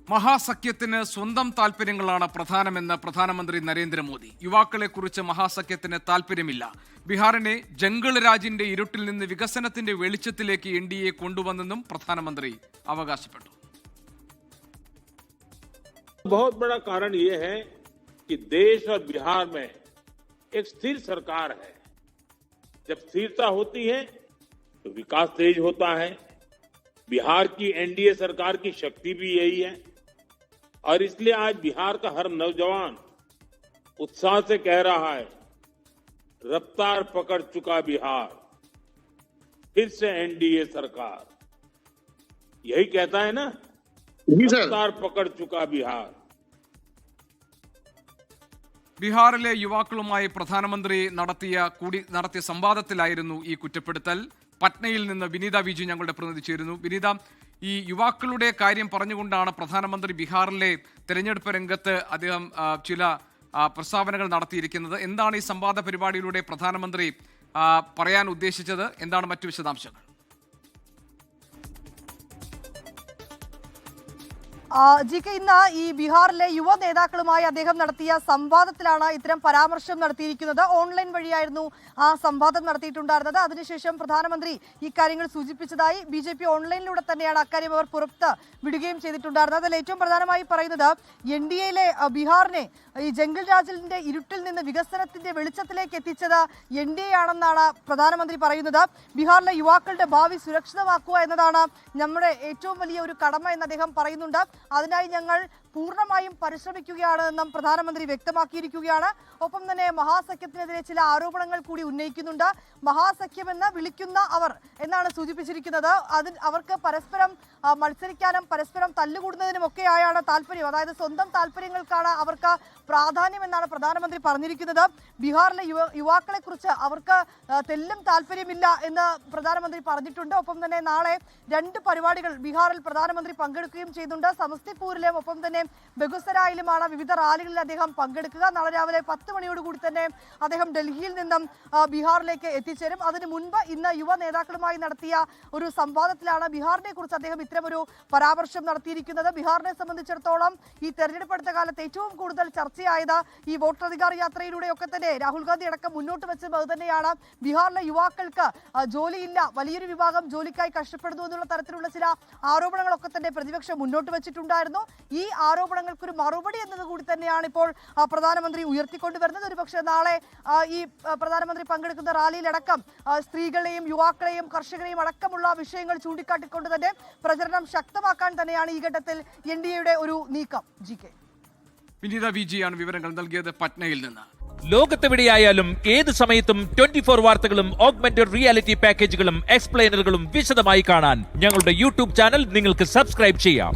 മഹാസഖ്യത്തിന് സ്വന്തം താൽപര്യങ്ങളാണ് പ്രധാനമെന്ന് പ്രധാനമന്ത്രി നരേന്ദ്രമോദി. യുവാക്കളെക്കുറിച്ച് മഹാസഖ്യത്തിന് താൽപര്യമില്ല. ബീഹാറിനെ ജംഗിൾ രാജിന്റെ ഇരുട്ടിൽ നിന്ന് വികസനത്തിന്റെ വെളിച്ചത്തിലേക്ക് എൻഡിഎ കൊണ്ടുവന്നെന്നും പ്രധാനമന്ത്രി അവകാശപ്പെട്ടു. बहुत बड़ा कारण ये है कि देश और बिहार में एक स्थिर सरकार है. जब स्थिरता होती है तो विकास तेज होता है. बिहार की एनडीए सरकार की शक्ति भी यही है और इसलिए आज बिहार का हर नौजवान उत्साह से कह रहा है, रफ्तार पकड़ चुका बिहार, फिर से एनडीए सरकार. यही कहता है ना, रफ्तार पकड़ चुका बिहार. ബീഹാറിലെ യുവാക്കളുമായി പ്രധാനമന്ത്രി നടത്തിയ സംവാദത്തിലായിരുന്നു ഈ കുറ്റപ്പെടുത്തൽ. പട്നയിൽ നിന്ന് വിനീത വിജി ഞങ്ങളുടെ പ്രതിനിധി ചേരുന്നു. വിനീത, ഈ യുവാക്കളുടെ കാര്യം പറഞ്ഞുകൊണ്ടാണ് പ്രധാനമന്ത്രി ബീഹാറിലെ തെരഞ്ഞെടുപ്പ് രംഗത്ത് അദ്ദേഹം ചില പ്രസ്താവനകൾ നടത്തിയിരിക്കുന്നത്. എന്താണ് ഈ സംവാദ പരിപാടിയിലൂടെ പ്രധാനമന്ത്രി പറയാൻ ഉദ്ദേശിച്ചത്? എന്താണ് മറ്റു വിശദാംശങ്ങൾ? ജി.കെ, ഇന്ന് ഈ ബീഹാറിലെ യുവ നേതാക്കളുമായി അദ്ദേഹം നടത്തിയ സംവാദത്തിലാണ് ഇത്തരം പരാമർശം നടത്തിയിരിക്കുന്നത്. ഓൺലൈൻ വഴിയായിരുന്നു ആ സംവാദം നടത്തിയിട്ടുണ്ടായിരുന്നത്. അതിനുശേഷം പ്രധാനമന്ത്രി ഇക്കാര്യങ്ങൾ സൂചിപ്പിച്ചതായി BJP ഓൺലൈനിലൂടെ തന്നെയാണ് അക്കാര്യം അവർ പുറത്ത് വിടുകയും ചെയ്തിട്ടുണ്ടായിരുന്നത്. അതിൽ ഏറ്റവും പ്രധാനമായി പറയുന്നത് NDAയിലെ ബീഹാറിനെ ഈ ജംഗിൾ രാജിന്റെ ഇരുട്ടിൽ നിന്ന് വികസനത്തിന്റെ വെളിച്ചത്തിലേക്ക് എത്തിച്ചത് NDA ആണെന്നാണ് പ്രധാനമന്ത്രി പറയുന്നത്. ബീഹാറിലെ യുവാക്കളുടെ ഭാവി സുരക്ഷിതമാക്കുക എന്നതാണ് നമ്മുടെ ഏറ്റവും വലിയ ഒരു കടമ എന്ന് അദ്ദേഹം പറയുന്നുണ്ട്. അതിനായി ഞങ്ങൾ പൂർണ്ണമായും പരിശ്രമിക്കുകയാണ് എന്നും പ്രധാനമന്ത്രി വ്യക്തമാക്കിയിരിക്കുകയാണ്. ഒപ്പം തന്നെ മഹാസഖ്യത്തിനെതിരെ ചില ആരോപണങ്ങൾ കൂടി ഉന്നയിക്കുന്നുണ്ട്. മഹാസഖ്യമെന്ന് വിളിക്കുന്ന അവർ എന്നാണ് സൂചിപ്പിച്ചിരിക്കുന്നത്. അവർക്ക് പരസ്പരം മത്സരിക്കാനും പരസ്പരം തല്ലുകൂടുന്നതിനുമൊക്കെയായാണ് താല്പര്യം. അതായത് സ്വന്തം താല്പര്യങ്ങൾക്കാണ് അവർക്ക് പ്രാധാന്യം എന്നാണ് പ്രധാനമന്ത്രി പറഞ്ഞിരിക്കുന്നത്. ബീഹാറിലെ യുവാക്കളെ കുറിച്ച് അവർക്ക് തെല്ലും താല്പര്യമില്ല എന്ന് പ്രധാനമന്ത്രി പറഞ്ഞിട്ടുണ്ട്. ഒപ്പം തന്നെ നാളെ 2 പരിപാടികൾ ബീഹാറിൽ പ്രധാനമന്ത്രി പങ്കെടുക്കുകയും ചെയ്യുന്നുണ്ട്. സമസ്തിപൂരിലും ഒപ്പം തന്നെ ബെഗുസരായിലുമാണ് വിവിധ റാലികളിൽ അദ്ദേഹം പങ്കെടുക്കുക. നാളെ രാവിലെ 10 മണിയോടുകൂടി തന്നെ അദ്ദേഹം ഡൽഹിയിൽ നിന്നും ബീഹാറിലേക്ക് എത്തിച്ചേരും. അതിനു മുൻപ് ഇന്ന് യുവ നേതാക്കളുമായി നടത്തിയ ഒരു സംവാദത്തിലാണ് ബീഹാറിനെ കുറിച്ച് അദ്ദേഹം ഇത്തരമൊരു പരാമർശം നടത്തിയിരിക്കുന്നത്. ബീഹാറിനെ സംബന്ധിച്ചിടത്തോളം ഈ തെരഞ്ഞെടുപ്പ് അടുത്ത കാലത്ത് ഏറ്റവും കൂടുതൽ ചർച്ചയായത് ഈ വോട്ടധികാർ യാത്രയിലൂടെയൊക്കെ തന്നെ രാഹുൽ ഗാന്ധി അടക്കം മുന്നോട്ട് വെച്ചത് അത് തന്നെയാണ്. ബീഹാറിലെ യുവാക്കൾക്ക് ജോലിയില്ല, വലിയൊരു വിഭാഗം ജോലിക്കായി കഷ്ടപ്പെടുന്നു എന്നുള്ള തരത്തിലുള്ള ചില ആരോപണങ്ങളൊക്കെ തന്നെ പ്രതിപക്ഷം മുന്നോട്ട് വെച്ചിട്ടുണ്ടായിരുന്നു. ഈ ആരോപണങ്ങൾക്കൊരു മറുപടി എന്നതുകൂടി തന്നെയാണ് ഇപ്പോൾ പ്രധാനമന്ത്രി ഉയർത്തിക്കൊണ്ടുവരുന്നത്. ഒരുപക്ഷെ നാളെ ഈ പ്രധാനമന്ത്രി പങ്കെടുക്കുന്ന റാലിയിലടക്കം സ്ത്രീകളെയും യുവാക്കളെയും കർഷകരെയും അടക്കമുള്ള വിഷയങ്ങൾ ചൂണ്ടിക്കാട്ടിക്കൊണ്ട് തന്നെ പ്രചരണം ശക്തമാക്കാൻ തന്നെയാണ് ഈ ഘട്ടത്തിൽ NDAയുടെ ഒരു നീക്കം. ജി.കെ. വിനീത വിജിയാണ് വിവരങ്ങൾ നൽകിയത് പട്നയിൽ നിന്ന്. ലോകത്തെവിടെയായാലും ഏത് സമയത്തും 24 വാർത്തകളും ഓഗ്മെന്റഡ് റിയാലിറ്റി പാക്കേജുകളും എക്സ്പ്ലെയിനറുകളും വിശദമായി കാണാൻ ഞങ്ങളുടെ YouTube ചാനൽ നിങ്ങൾക്ക് സബ്സ്ക്രൈബ് ചെയ്യാം.